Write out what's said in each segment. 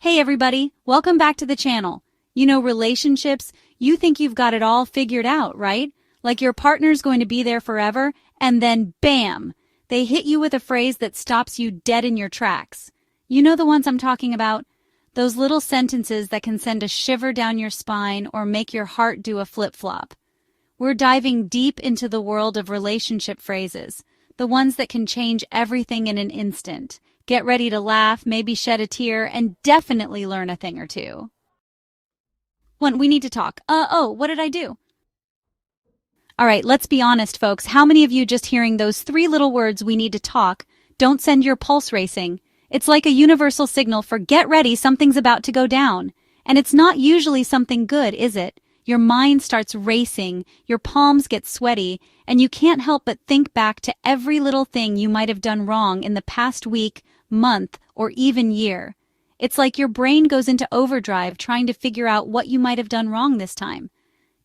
Hey everybody, welcome back to the channel. Relationships, you think you've got it all figured out, right? Like your partner's going to be there forever, and then bam! They hit you with a phrase that stops you dead in your tracks. You know the ones I'm talking about? Those little sentences that can send a shiver down your spine or make your heart do a flip-flop. We're diving deep into the world of relationship phrases, the ones that can change everything in an instant. Get ready to laugh, maybe shed a tear, and definitely learn a thing or two. We need to talk. What did I do? All right, let's be honest, folks. How many of you just hearing those three little words, we need to talk, don't send your pulse racing? It's like a universal signal for get ready, something's about to go down. And it's not usually something good, is it? Your mind starts racing, your palms get sweaty, and you can't help but think back to every little thing you might have done wrong in the past week, month, or even year. It's like your brain goes into overdrive trying to figure out what you might have done wrong this time.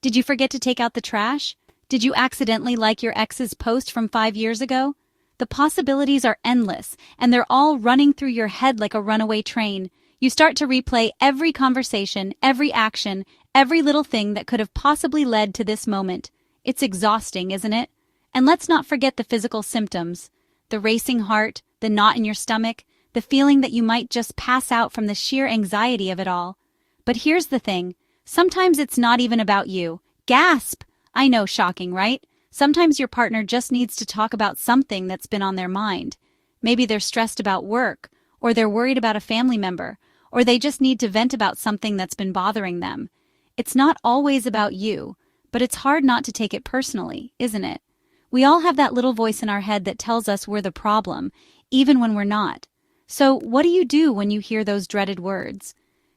Did you forget to take out the trash? Did you accidentally like your ex's post from 5 years ago? The possibilities are endless, and they're all running through your head like a runaway train. You start to replay every conversation, every action, every little thing that could have possibly led to this moment. It's exhausting, isn't it? And let's not forget the physical symptoms. The racing heart, the knot in your stomach, the feeling that you might just pass out from the sheer anxiety of it all. But here's the thing. Sometimes it's not even about you. Gasp! I know, shocking, right? Sometimes your partner just needs to talk about something that's been on their mind. Maybe they're stressed about work, or they're worried about a family member, or they just need to vent about something that's been bothering them. It's not always about you, but it's hard not to take it personally, isn't it? We all have that little voice in our head that tells us we're the problem, even when we're not. So what do you do when you hear those dreaded words?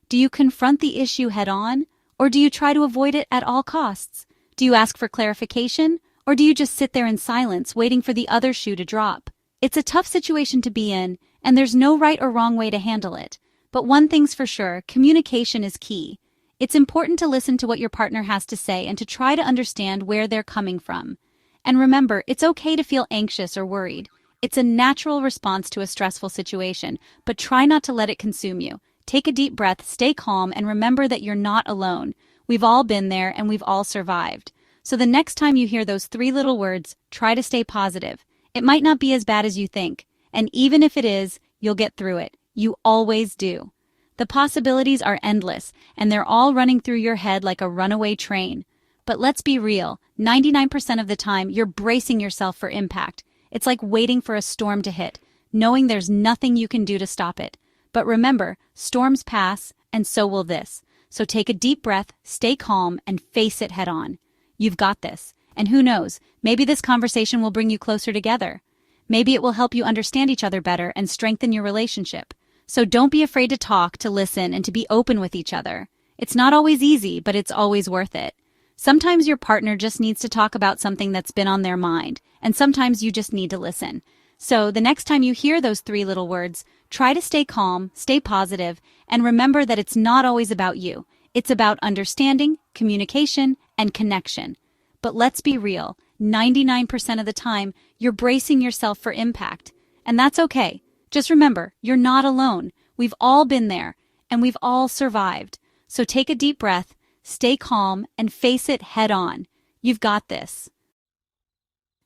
Do you confront the issue head on, or do you try to avoid it at all costs? Do you ask for clarification, or do you just sit there in silence waiting for the other shoe to drop? It's a tough situation to be in, and there's no right or wrong way to handle it. But one thing's for sure, communication is key. It's important to listen to what your partner has to say and to try to understand where they're coming from. And remember, it's okay to feel anxious or worried. It's a natural response to a stressful situation, but try not to let it consume you. Take a deep breath, stay calm, and remember that you're not alone. We've all been there and we've all survived. So the next time you hear those three little words, try to stay positive. It might not be as bad as you think, and even if it is, you'll get through it. You always do. The possibilities are endless, and they're all running through your head like a runaway train. But let's be real, 99% of the time, you're bracing yourself for impact. It's like waiting for a storm to hit, knowing there's nothing you can do to stop it. But remember, storms pass, and so will this. So take a deep breath, stay calm, and face it head on. You've got this. And who knows, maybe this conversation will bring you closer together. Maybe it will help you understand each other better and strengthen your relationship. So don't be afraid to talk, to listen, and to be open with each other. It's not always easy, but it's always worth it. Sometimes your partner just needs to talk about something that's been on their mind, and sometimes you just need to listen. So the next time you hear those three little words, try to stay calm, stay positive, and remember that it's not always about you. It's about understanding, communication, and connection. But let's be real, 99% of the time, you're bracing yourself for impact. And that's okay. Just remember, you're not alone. We've all been there, and we've all survived. So take a deep breath, stay calm, and face it head on. You've got this.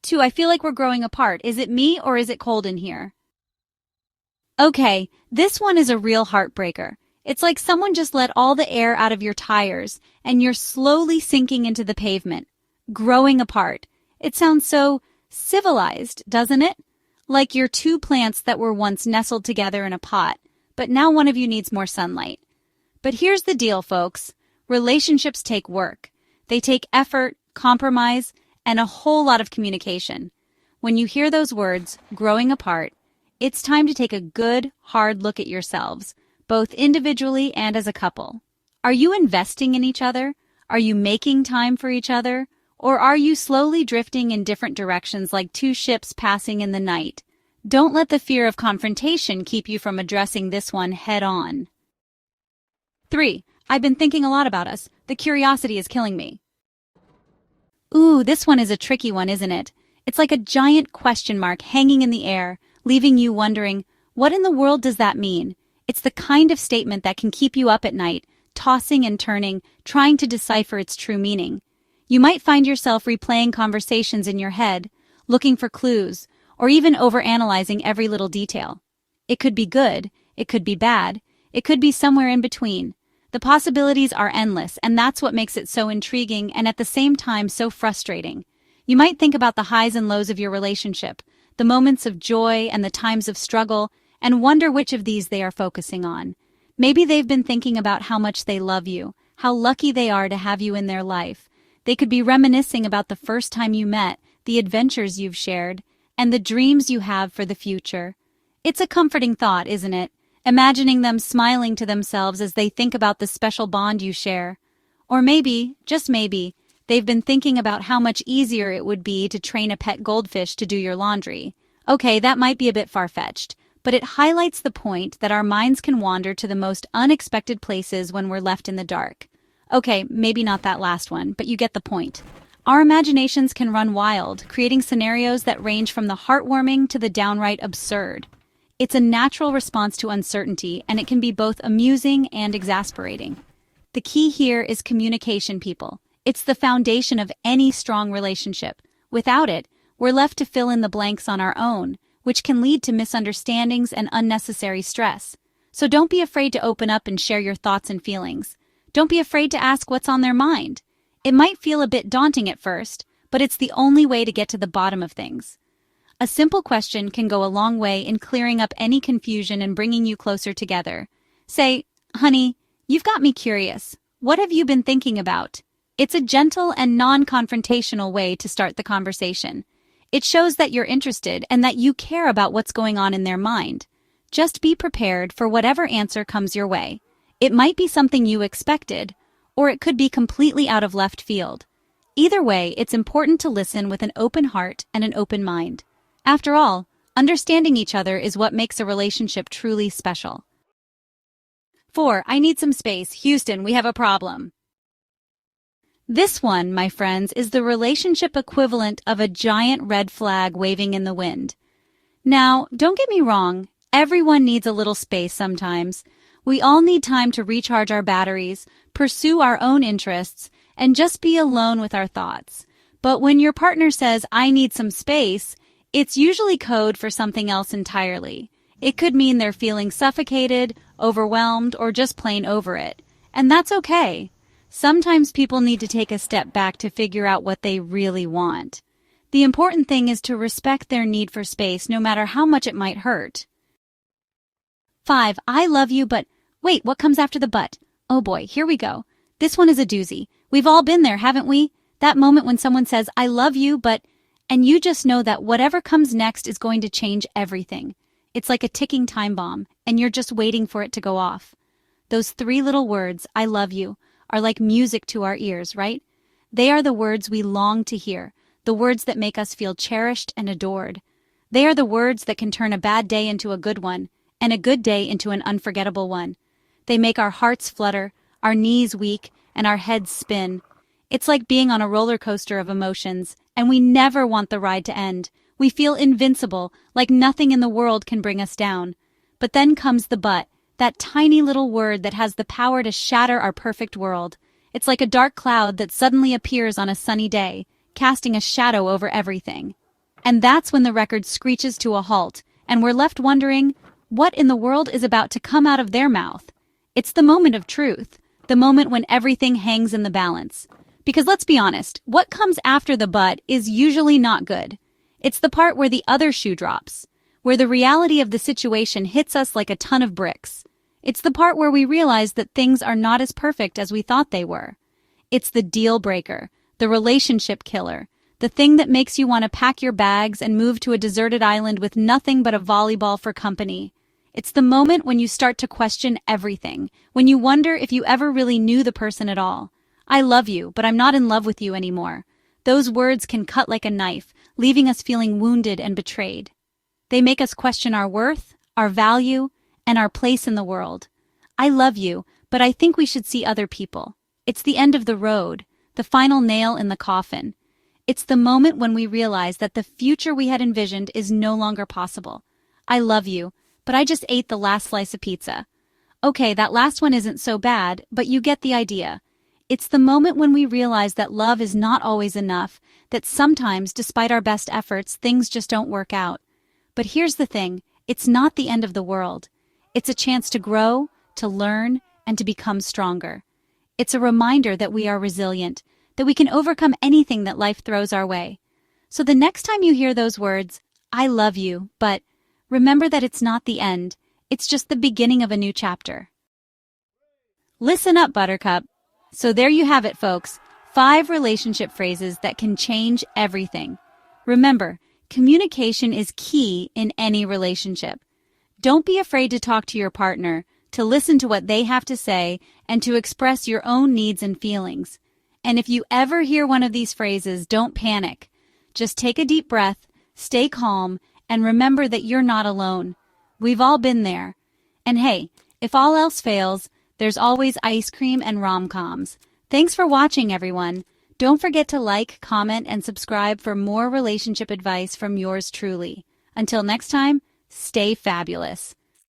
2. I feel like we're growing apart. Is it me or is it cold in here? Okay, this one is a real heartbreaker. It's like someone just let all the air out of your tires, and you're slowly sinking into the pavement. Growing apart. It sounds so civilized, doesn't it? Like you're two plants that were once nestled together in a pot, but now one of you needs more sunlight. But here's the deal, folks. Relationships take work. They take effort, compromise, and a whole lot of communication. When you hear those words, growing apart, it's time to take a good, hard look at yourselves, both individually and as a couple. Are you investing in each other? Are you making time for each other? Or are you slowly drifting in different directions like two ships passing in the night? Don't let the fear of confrontation keep you from addressing this one head on. 3. I've been thinking a lot about us. The curiosity is killing me. Ooh, this one is a tricky one, isn't it? It's like a giant question mark hanging in the air, leaving you wondering, what in the world does that mean? It's the kind of statement that can keep you up at night, tossing and turning, trying to decipher its true meaning. You might find yourself replaying conversations in your head, looking for clues, or even overanalyzing every little detail. It could be good, it could be bad, it could be somewhere in between. The possibilities are endless, and that's what makes it so intriguing and at the same time so frustrating. You might think about the highs and lows of your relationship, the moments of joy and the times of struggle, and wonder which of these they are focusing on. Maybe they've been thinking about how much they love you, how lucky they are to have you in their life. They could be reminiscing about the first time you met, the adventures you've shared, and the dreams you have for the future. It's a comforting thought, isn't it? Imagining them smiling to themselves as they think about the special bond you share. Or maybe, just maybe, they've been thinking about how much easier it would be to train a pet goldfish to do your laundry. Okay, that might be a bit far-fetched, but it highlights the point that our minds can wander to the most unexpected places when we're left in the dark. Okay, maybe not that last one, but you get the point. Our imaginations can run wild, creating scenarios that range from the heartwarming to the downright absurd. It's a natural response to uncertainty, and it can be both amusing and exasperating. The key here is communication, people. It's the foundation of any strong relationship. Without it, we're left to fill in the blanks on our own, which can lead to misunderstandings and unnecessary stress. So don't be afraid to open up and share your thoughts and feelings. Don't be afraid to ask what's on their mind. It might feel a bit daunting at first, but it's the only way to get to the bottom of things. A simple question can go a long way in clearing up any confusion and bringing you closer together. Say, "Honey, you've got me curious. What have you been thinking about?" It's a gentle and non-confrontational way to start the conversation. It shows that you're interested and that you care about what's going on in their mind. Just be prepared for whatever answer comes your way. It might be something you expected, or it could be completely out of left field. Either way, it's important to listen with an open heart and an open mind. After all, understanding each other is what makes a relationship truly special. 4. I need some space. Houston, we have a problem. This one, my friends, is the relationship equivalent of a giant red flag waving in the wind. Now, don't get me wrong, everyone needs a little space sometimes. We all need time to recharge our batteries, pursue our own interests, and just be alone with our thoughts. But when your partner says, "I need some space," it's usually code for something else entirely. It could mean they're feeling suffocated, overwhelmed, or just plain over it. And that's okay. Sometimes people need to take a step back to figure out what they really want. The important thing is to respect their need for space no matter how much it might hurt. 5. I love you, but... Wait, what comes after the but? Oh boy, here we go. This one is a doozy. We've all been there, haven't we? That moment when someone says, "I love you, but..." And you just know that whatever comes next is going to change everything. It's like a ticking time bomb, and you're just waiting for it to go off. Those 3 little words, "I love you," are like music to our ears, right? They are the words we long to hear, the words that make us feel cherished and adored. They are the words that can turn a bad day into a good one, and a good day into an unforgettable one. They make our hearts flutter, our knees weak, and our heads spin. It's like being on a roller coaster of emotions, and we never want the ride to end. We feel invincible, like nothing in the world can bring us down. But then comes the but, that tiny little word that has the power to shatter our perfect world. It's like a dark cloud that suddenly appears on a sunny day, casting a shadow over everything. And that's when the record screeches to a halt, and we're left wondering, what in the world is about to come out of their mouth? It's the moment of truth, the moment when everything hangs in the balance. Because let's be honest, what comes after the but is usually not good. It's the part where the other shoe drops, where the reality of the situation hits us like a ton of bricks. It's the part where we realize that things are not as perfect as we thought they were. It's the deal breaker, the relationship killer, the thing that makes you want to pack your bags and move to a deserted island with nothing but a volleyball for company. It's the moment when you start to question everything, when you wonder if you ever really knew the person at all. "I love you, but I'm not in love with you anymore." Those words can cut like a knife, leaving us feeling wounded and betrayed. They make us question our worth, our value, and our place in the world. "I love you, but I think we should see other people." It's the end of the road, the final nail in the coffin. It's the moment when we realize that the future we had envisioned is no longer possible. "I love you, but I just ate the last slice of pizza." Okay, that last one isn't so bad, but you get the idea. It's the moment when we realize that love is not always enough, that sometimes, despite our best efforts, things just don't work out. But here's the thing, it's not the end of the world. It's a chance to grow, to learn, and to become stronger. It's a reminder that we are resilient, that we can overcome anything that life throws our way. So the next time you hear those words, I love you, but remember that it's not the end. It's just the beginning of a new chapter. Listen up, Buttercup. So there you have it, folks. 5 relationship phrases that can change everything. Remember, communication is key in any relationship. Don't be afraid to talk to your partner, to listen to what they have to say, and to express your own needs and feelings. And if you ever hear one of these phrases, don't panic. Just take a deep breath, stay calm, and remember that you're not alone. We've all been there. And hey, if all else fails, there's always ice cream and rom-coms. Thanks for watching, everyone. Don't forget to like, comment, and subscribe for more relationship advice from yours truly. Until next time, stay fabulous.